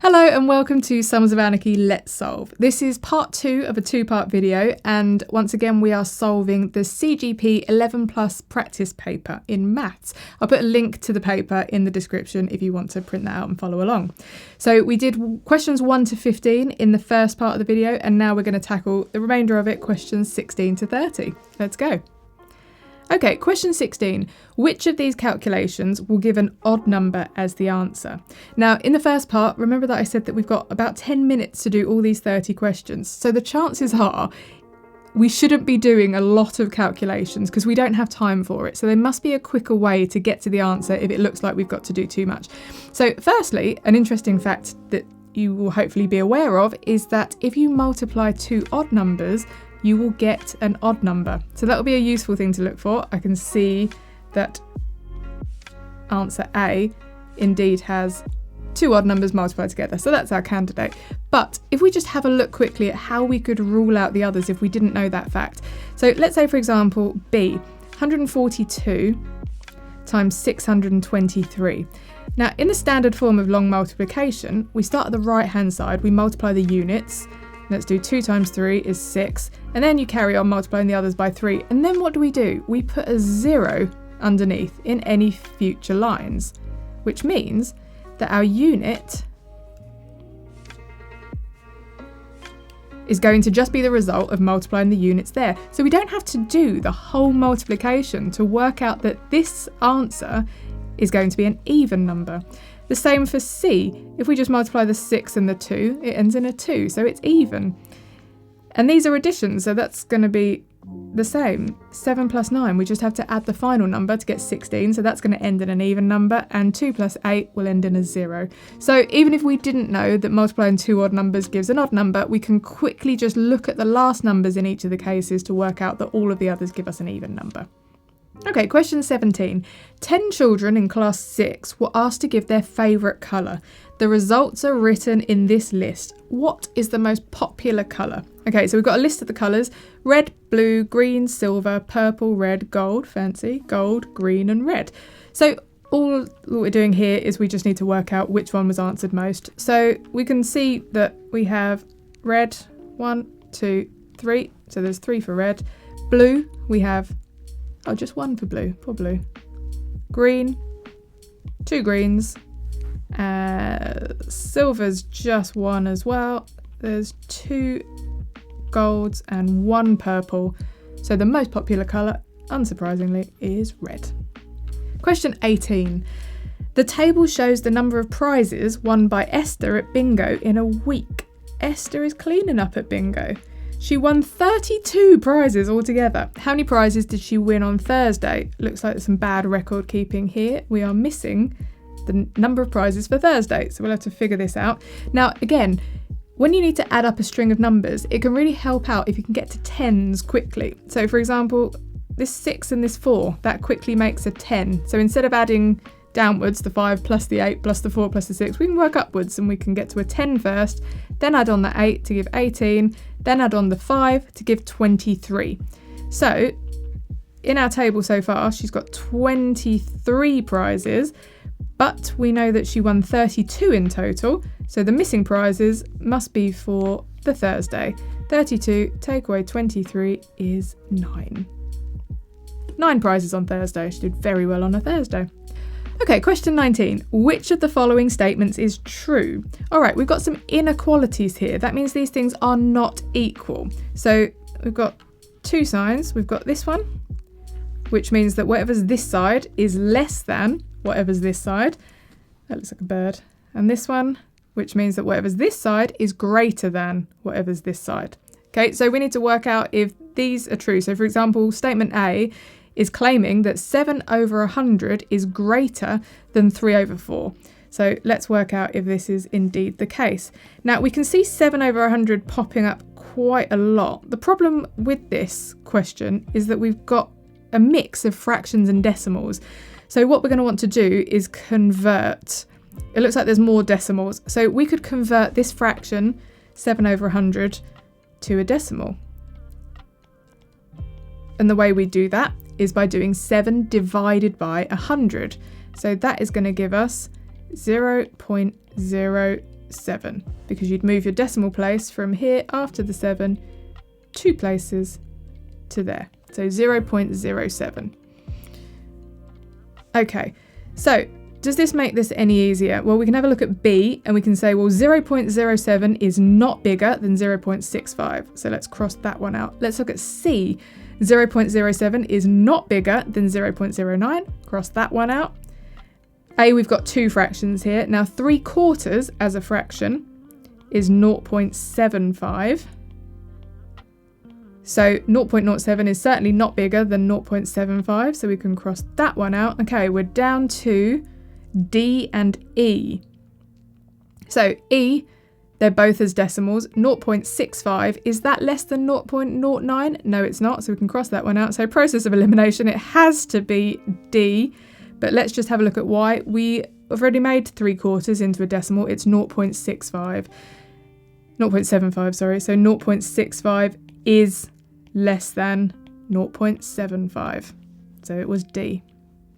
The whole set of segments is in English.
Hello and welcome to Sums of Anarchy Let's Solve. This is part 2 of a 2-part video, and once again we are solving the CGP 11 plus practice paper in maths. I'll put a link to the paper in the description if you want to print that out and follow along. So we did questions 1 to 15 in the first part of the video, and now we're going to tackle the remainder of it, questions 16 to 30. Let's go. Okay, question 16. Which of these calculations will give an odd number as the answer? Now, in the first part, remember that I said that we've got about 10 minutes to do all these 30 questions. So the chances are we shouldn't be doing a lot of calculations because we don't have time for it. So there must be a quicker way to get to the answer if it looks like we've got to do too much. So firstly, an interesting fact that you will hopefully be aware of is that if you multiply two odd numbers, you will get an odd number. So that will be a useful thing to look for. I can see that answer A indeed has two odd numbers multiplied together. So that's our candidate. But if we just have a look quickly at how we could rule out the others if we didn't know that fact. So let's say, for example, B, 142 times 623. Now, in the standard form of long multiplication, we start at the right-hand side, we multiply the units. Let's do 2 times 3 is 6, and then you carry on multiplying the others by 3. And then what do? We put a 0 underneath in any future lines, which means that our unit is going to just be the result of multiplying the units there. So we don't have to do the whole multiplication to work out that this answer is going to be an even number. The same for C. If we just multiply the 6 and the 2, it ends in a 2, so it's even. And these are additions, so that's going to be the same. 7 plus 9, we just have to add the final number to get 16, so that's going to end in an even number, and 2 plus 8 will end in a 0. So even if we didn't know that multiplying two odd numbers gives an odd number, we can quickly just look at the last numbers in each of the cases to work out that all of the others give us an even number. Okay, question 17. 10 children in class 6 were asked to give their favourite colour. The results are written in this list. What is the most popular colour? Okay, so we've got a list of the colours: red, blue, green, silver, purple, red, gold, fancy, gold, green and red. So all we're doing here is we just need to work out which one was answered most. So we can see that we have red, 1, 2, 3. So there's 3 for red. Blue, we have just 1 for blue, poor blue. Green, 2 greens. Silver's just 1 as well. There's 2 golds and 1 purple. So the most popular colour, unsurprisingly, is red. Question 18. The table shows the number of prizes won by Esther at bingo in a week. Esther is cleaning up at bingo. She won 32 prizes altogether. How many prizes did she win on Thursday? Looks like there's some bad record keeping here. We are missing the number of prizes for Thursday, so we'll have to figure this out. Now, again, when you need to add up a string of numbers, it can really help out if you can get to tens quickly. So, for example, this 6 and this 4, that quickly makes a 10. So instead of adding downwards, the 5 plus the 8 plus the 4 plus the 6, we can work upwards and we can get to a 10 first, then add on the 8 to give 18, then add on the 5 to give 23. So in our table so far, she's got 23 prizes, but we know that she won 32 in total, so the missing prizes must be for the Thursday. 32 take away 23 is 9. 9 prizes on Thursday. She did very well on a Thursday. Okay, question 19. Which of the following statements is true? All right, we've got some inequalities here. That means these things are not equal. So we've got 2 signs. We've got this one, which means that whatever's this side is less than whatever's this side. That looks like a bird. And this one, which means that whatever's this side is greater than whatever's this side. Okay, so we need to work out if these are true. So for example, statement A is claiming that 7 over 100 is greater than 3 over 4. So let's work out if this is indeed the case. Now we can see 7 over 100 popping up quite a lot. The problem with this question is that we've got a mix of fractions and decimals. So what we're going to want to do is convert. It looks like there's more decimals. So we could convert this fraction, 7 over 100, to a decimal. And the way we do that is by doing 7 divided by 100. So that is going to give us 0.0 7, because you'd move your decimal place from here after the 7 2 places to there. So 0.07. Okay, so does this make this any easier? Well, we can have a look at B and we can say, well, 0.07 is not bigger than 0.65. So let's cross that one out. Let's look at C. 0.07 is not bigger than 0.09. Cross that one out. A, we've got two fractions here. Now 3/4 as a fraction is 0.75. So 0.07 is certainly not bigger than 0.75, so we can cross that one out. Okay, we're down to D and E. So E, they're both as decimals. 0.65, is that less than 0.09? No, it's not, so we can cross that one out. So process of elimination, it has to be D, but let's just have a look at why. We have already made 3/4 into a decimal. It's 0.75, sorry. So 0.65 is less than 0.75. So it was D.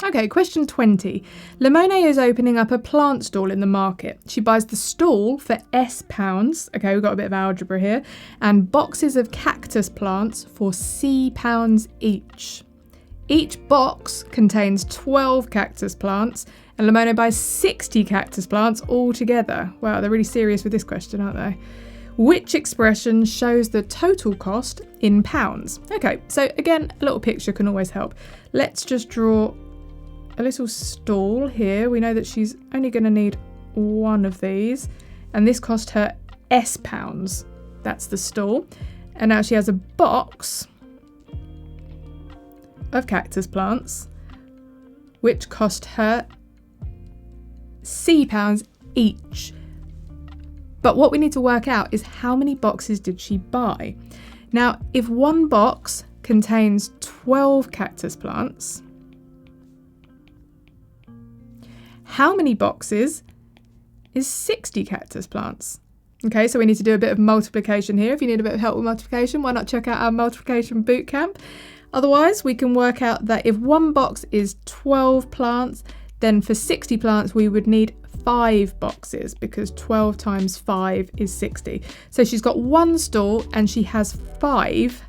Okay, question 20. Lamone is opening up a plant stall in the market. She buys the stall for £S. Okay, we've got a bit of algebra here. And boxes of cactus plants for £C each. Each box contains 12 cactus plants, and Lamone buys 60 cactus plants altogether. Wow, they're really serious with this question, aren't they? Which expression shows the total cost in pounds? Okay, so again, a little picture can always help. Let's just draw a little stall here. We know that she's only going to need one of these, and this cost her £S. That's the stall. And now she has a box of cactus plants, which cost her £C each. But what we need to work out is how many boxes did she buy? Now, if one box contains 12 cactus plants, how many boxes is 60 cactus plants? Okay, so we need to do a bit of multiplication here. If you need a bit of help with multiplication, why not check out our multiplication bootcamp? Otherwise, we can work out that if one box is 12 plants, then for 60 plants, we would need 5 boxes, because 12 times 5 is 60. So she's got one stall and she has 5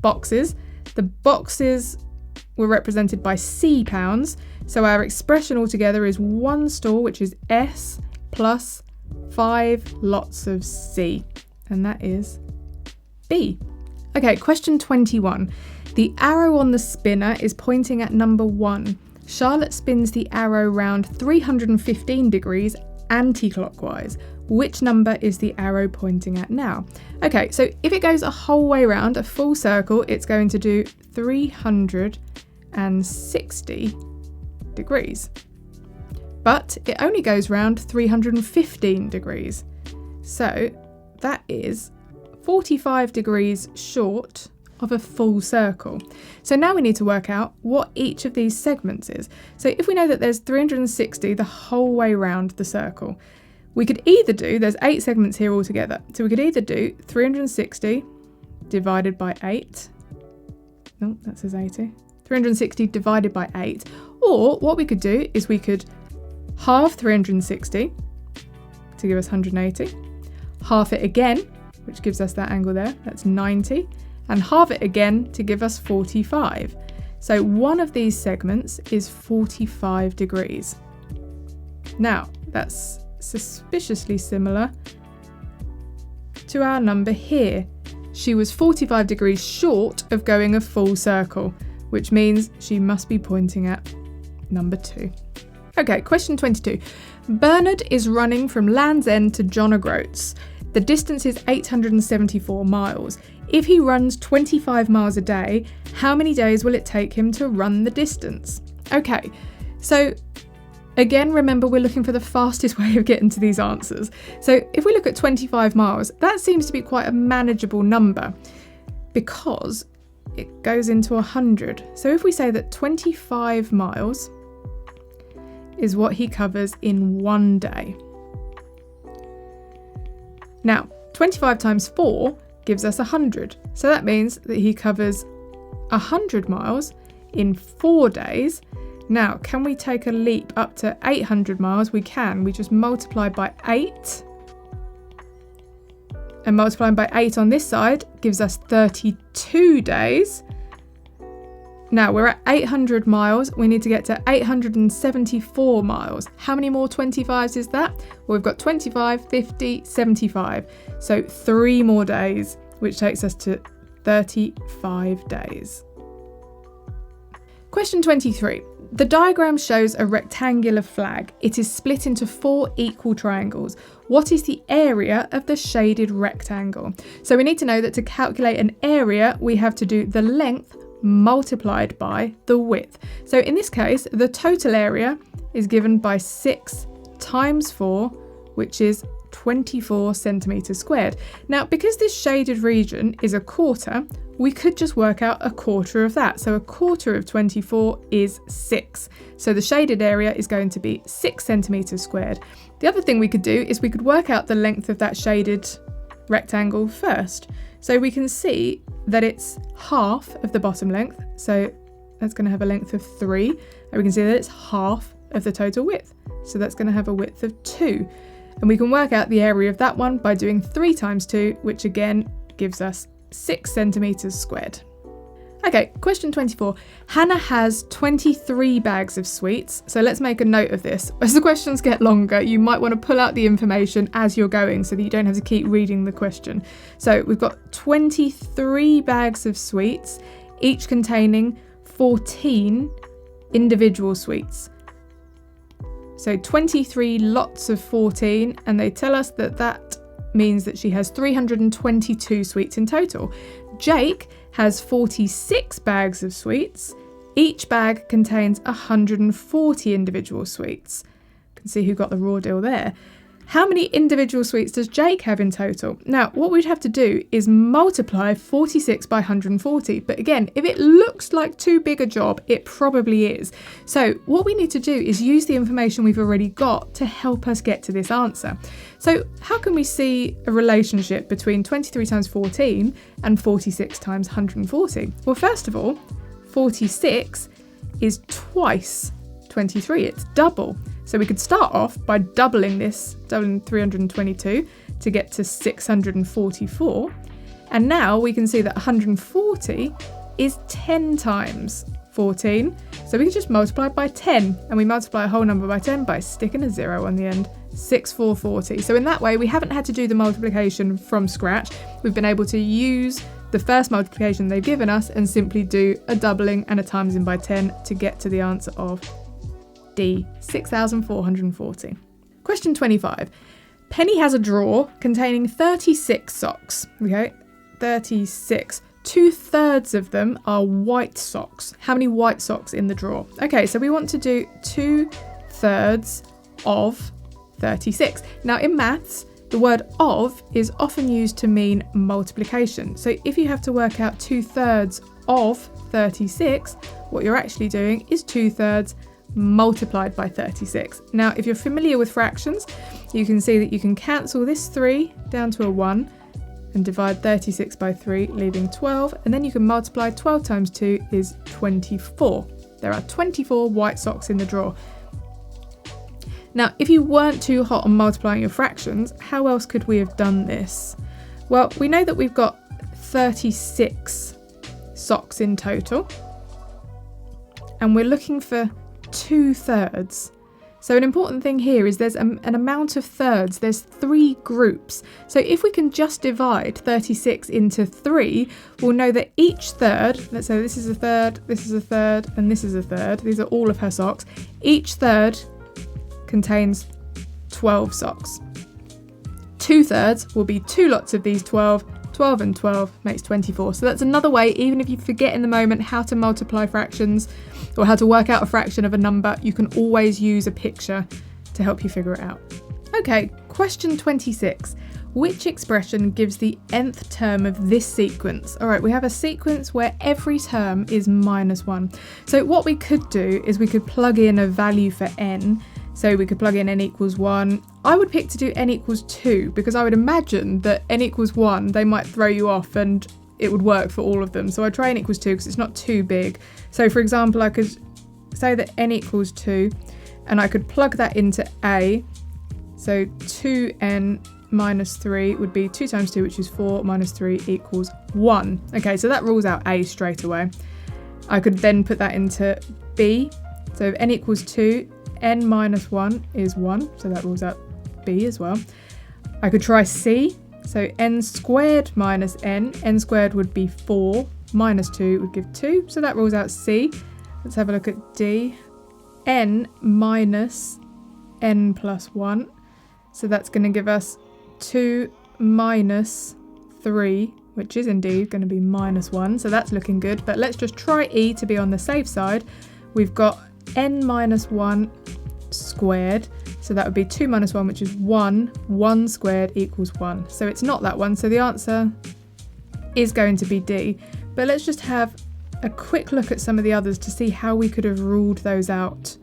boxes. The boxes were represented by C pounds. So our expression altogether is one stall, which is S, plus 5 lots of C. And that is B. Okay, question 21. The arrow on the spinner is pointing at number 1. Charlotte spins the arrow round 315 degrees anti-clockwise. Which number is the arrow pointing at now? Okay, so if it goes a whole way round, a full circle, it's going to do 360 degrees. But it only goes round 315 degrees. So that is 45 degrees short of a full circle. So now we need to work out what each of these segments is. So if we know that there's 360 the whole way round the circle, we could either do, there's 8 segments here altogether, so we could either do 360 divided by 8. No, that says 80. 360 divided by 8. Or what we could do is we could halve 360 to give us 180. Halve it again, which gives us that angle there, that's 90. And halve it again to give us 45. So one of these segments is 45 degrees. Now, that's suspiciously similar to our number here. She was 45 degrees short of going a full circle, which means she must be pointing at number 2. Okay, question 22. Bernard is running from Land's End to John O'Groats. The distance is 874 miles. If he runs 25 miles a day, how many days will it take him to run the distance? Okay, so again, remember we're looking for the fastest way of getting to these answers. So if we look at 25 miles, that seems to be quite a manageable number because it goes into 100. So if we say that 25 miles is what he covers in one day. Now, 25 times 4 gives us 100. So that means that he covers 100 miles in 4 days. Now, can we take a leap up to 800 miles? We can. We just multiply by 8 and multiplying by 8 on this side gives us 32 days. Now we're at 800 miles, we need to get to 874 miles. How many more 25s is that? Well, we've got 25, 50, 75. So 3 more days, which takes us to 35 days. Question 23. The diagram shows a rectangular flag. It is split into 4 equal triangles. What is the area of the shaded rectangle? So we need to know that to calculate an area, we have to do the length multiplied by the width. So in this case, the total area is given by 6 times 4, which is 24 centimetres squared. Now, because this shaded region is a quarter, we could just work out a quarter of that. So a quarter of 24 is 6. So the shaded area is going to be 6 centimetres squared. The other thing we could do is we could work out the length of that shaded rectangle first. So we can see that it's half of the bottom length. So that's going to have a length of 3. And we can see that it's half of the total width. So that's going to have a width of 2. And we can work out the area of that one by doing 3 times 2, which again gives us 6 centimetres squared. Okay, question 24. Hannah has 23 bags of sweets. So let's make a note of this. As the questions get longer, you might want to pull out the information as you're going so that you don't have to keep reading the question. So we've got 23 bags of sweets, each containing 14 individual sweets. So 23 lots of 14, and they tell us that that means that she has 322 sweets in total. Jake has 46 bags of sweets. Each bag contains 140 individual sweets. You can see who got the raw deal there. How many individual sweets does Jake have in total? Now, what we'd have to do is multiply 46 by 140. But again, if it looks like too big a job, it probably is. So what we need to do is use the information we've already got to help us get to this answer. So how can we see a relationship between 23 times 14 and 46 times 140? Well, first of all, 46 is twice 23, it's double. So we could start off by doubling 322 to get to 644. And now we can see that 140 is 10 times 14. So we can just multiply by 10, and we multiply a whole number by 10 by sticking a 0 on the end. 6440. So in that way, we haven't had to do the multiplication from scratch. We've been able to use the first multiplication they've given us and simply do a doubling and a times in by 10 to get to the answer of D, 6,440. Question 25. Penny has a drawer containing 36 socks. Okay, 36. 2/3 of them are white socks. How many white socks in the drawer? Okay, so we want to do 2/3 of 36. Now in maths, the word of is often used to mean multiplication. So if you have to work out 2/3 of 36, what you're actually doing is 2/3 multiplied by 36. Now, if you're familiar with fractions, you can see that you can cancel this 3 down to a 1 and divide 36 by 3, leaving 12, and then you can multiply 12 times 2 is 24. There are 24 white socks in the drawer. Now, if you weren't too hot on multiplying your fractions, how else could we have done this? Well, we know that we've got 36 socks in total, and we're looking for 2/3. So an important thing here is there's an amount of thirds. There's 3 groups. So if we can just divide 36 into 3, we'll know that each third, let's say this is a third, this is a third, and this is a third. These are all of her socks. Each third contains 12 socks. 2/3 will be 2 lots of these 12. 12 and 12 makes 24. So that's another way, even if you forget in the moment how to multiply fractions or how to work out a fraction of a number, you can always use a picture to help you figure it out. Okay, question 26. Which expression gives the nth term of this sequence? All right, we have a sequence where every term is -1. So what we could do is we could plug in a value for n. So we could plug in n equals 1. I would pick to do n equals 2 because I would imagine that n equals 1, they might throw you off and it would work for all of them. So I try n equals 2 because it's not too big. So for example, I could say that n equals 2 and I could plug that into A. So 2n minus 3 would be 2 times 2, which is 4, minus 3 equals 1. Okay, so that rules out A straight away. I could then put that into B. So if n equals 2, n minus 1 is 1, so that rules out B as well. I could try C. So n squared minus n squared would be 4, minus 2 would give 2, so that rules out C. Let's have a look at D. N minus n plus 1, so that's going to give us 2 minus 3, which is indeed going to be minus 1, so that's looking good. But let's just try E to be on the safe side. We've got n minus 1 squared, so that would be 2 minus 1, which is 1. 1 squared equals 1. So it's not that one, so the answer is going to be D. But let's just have a quick look at some of the others to see how we could have ruled those out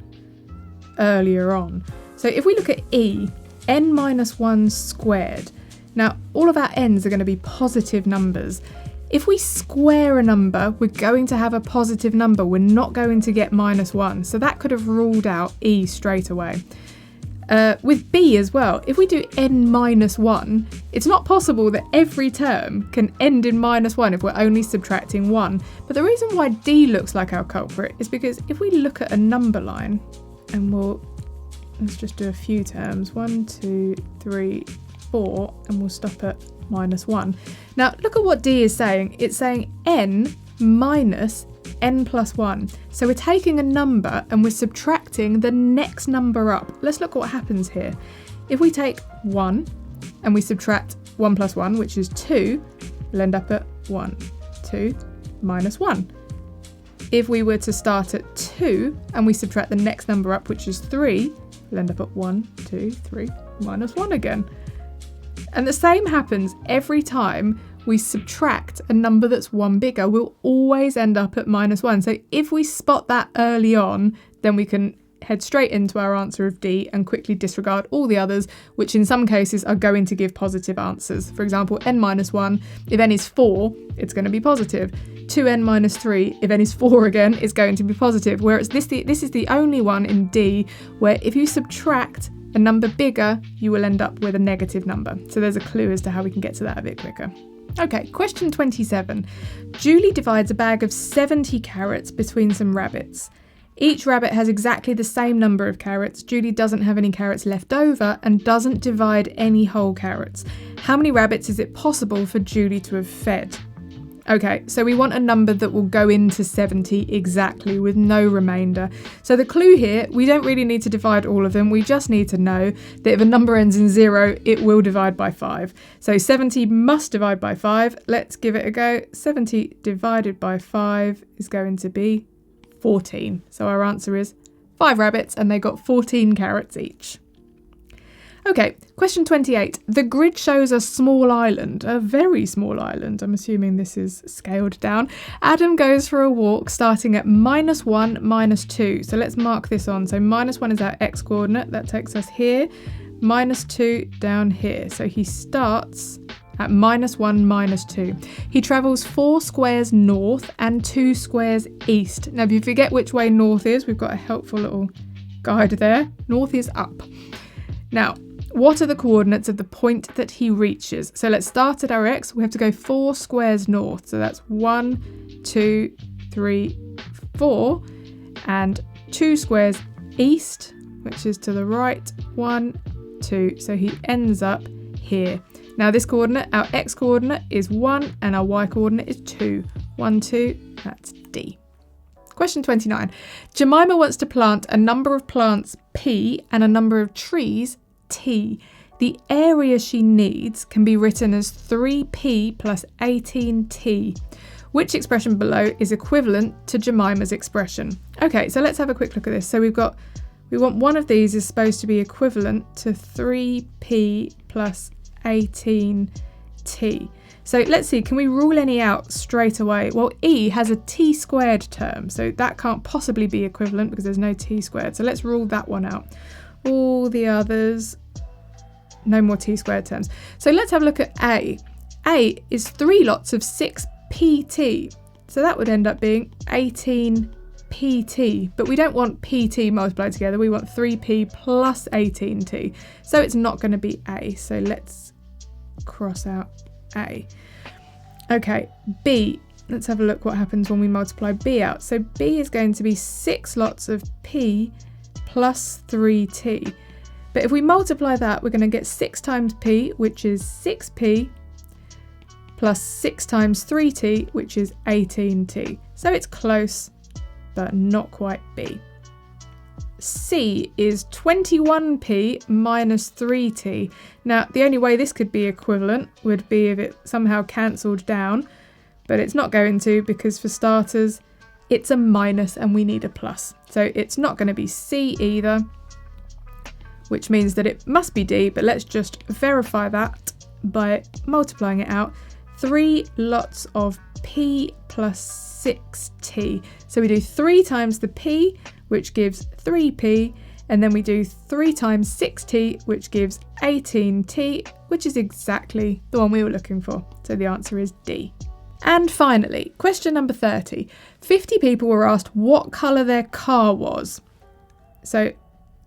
earlier on. So if we look at E, n minus 1 squared. Now, all of our n's are going to be positive numbers. If we square a number, we're going to have a positive number. We're not going to get minus 1. So that could have ruled out E straight away. With B as well, if we do n minus 1, it's not possible that every term can end in minus 1 if we're only subtracting 1. But the reason why D looks like our culprit is because if we look at a number line, and let's just do a few terms, 1, 2, 3, 4, and we'll stop at minus 1. Now look at what D is saying. It's saying n minus n plus 1. So we're taking a number and we're subtracting the next number up. Let's look what happens here. If we take 1 and we subtract 1 plus 1, which is 2, we'll end up at 1, 2, minus 1. If we were to start at 2 and we subtract the next number up, which is 3, we'll end up at 1, 2, 3, minus 1 again. And the same happens every time we subtract a number that's 1 bigger. We'll always end up at minus 1. So if we spot that early on, then we can head straight into our answer of D and quickly disregard all the others, which in some cases are going to give positive answers. For example, n minus 1, if n is 4, it's going to be positive. 2n minus 3, if n is 4 again, is going to be positive. Whereas this is the only one in D where if you subtract a number bigger, you will end up with a negative number. So there's a clue as to how we can get to that a bit quicker. Okay, question 27. Julie divides a bag of 70 carrots between some rabbits. Each rabbit has exactly the same number of carrots. Julie doesn't have any carrots left over and doesn't divide any whole carrots. How many rabbits is it possible for Julie to have fed? Okay, so we want a number that will go into 70 exactly with no remainder. So the clue here, we don't really need to divide all of them. We just need to know that if a number ends in 0, it will divide by 5. So 70 must divide by 5. Let's give it a go. 70 divided by 5 is going to be 14. So our answer is 5 rabbits and they got 14 carrots each. Okay, question 28. The grid shows a small island, a very small island. I'm assuming this is scaled down. Adam goes for a walk starting at -1, -2. So let's mark this on. So -1 is our x coordinate. That takes us here. -2 down here. So he starts at -1, -2. He travels 4 squares north and 2 squares east. Now, if you forget which way north is, we've got a helpful little guide there. North is up. Now, what are the coordinates of the point that he reaches? So let's start at our x. We have to go 4 squares north. So that's 1, 2, 3, 4. And 2 squares east, which is to the right. 1, 2. So he ends up here. Now this coordinate, our x coordinate is 1 and our y coordinate is 2. 1, 2, that's D. Question 29. Jemima wants to plant a number of plants P and a number of trees T. The area she needs can be written as 3P plus 18T. Which expression below is equivalent to Jemima's expression? Okay, so let's have a quick look at this. So we want one of these is supposed to be equivalent to 3P plus 18T. So let's see, can we rule any out straight away? Well, E has a T squared term, so that can't possibly be equivalent because there's no T squared. So let's rule that one out. All the others, no more T squared terms. So let's have a look at A. A is 3 lots of 6PT. So that would end up being 18 PT, but we don't want PT multiplied together. We want 3p plus 18t. So it's not going to be A. So let's cross out A. Okay, B. Let's have a look what happens when we multiply B out. So B is going to be 6 lots of P plus 3t. But if we multiply that, we're going to get 6 times P, which is 6P, plus 6 times 3t, which is 18t. So it's close, but not quite B. C is 21p minus 3t. Now, the only way this could be equivalent would be if it somehow cancelled down, but it's not going to, because for starters, it's a minus and we need a plus. So it's not going to be C either, which means that it must be D, but let's just verify that by multiplying it out. 3 lots of P plus 6t. So we do 3 times the P, which gives 3p, and then we do 3 times 6t, which gives 18t, which is exactly the one we were looking for. So the answer is D. And finally, question number 30. 50 people were asked what colour their car was. So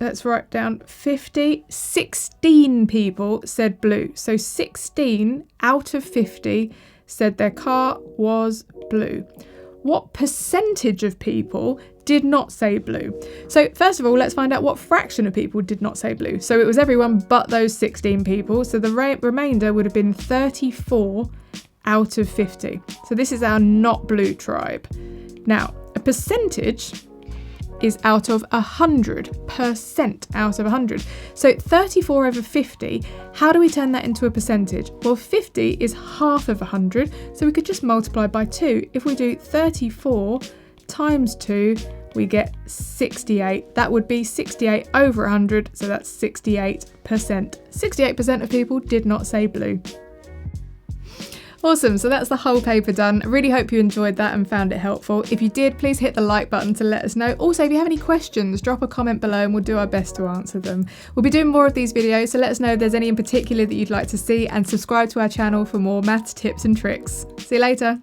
let's write down 50. 16 people said blue. So 16 out of 50 said their car was blue. What percentage of people did not say blue? So first of all, let's find out what fraction of people did not say blue. So it was everyone but those 16 people. So the remainder would have been 34 out of 50. So this is our not blue tribe. Now, a percentage is out of 100%, out of 100. So 34 over 50, how do we turn that into a percentage? Well, 50 is half of 100, so we could just multiply by 2. If we do 34 times 2, we get 68. That would be 68 over 100, so that's 68%. 68% of people did not say blue. Awesome, so that's the whole paper done. I really hope you enjoyed that and found it helpful. If you did, please hit the like button to let us know. Also, if you have any questions, drop a comment below and we'll do our best to answer them. We'll be doing more of these videos, so let us know if there's any in particular that you'd like to see, and subscribe to our channel for more maths tips and tricks. See you later.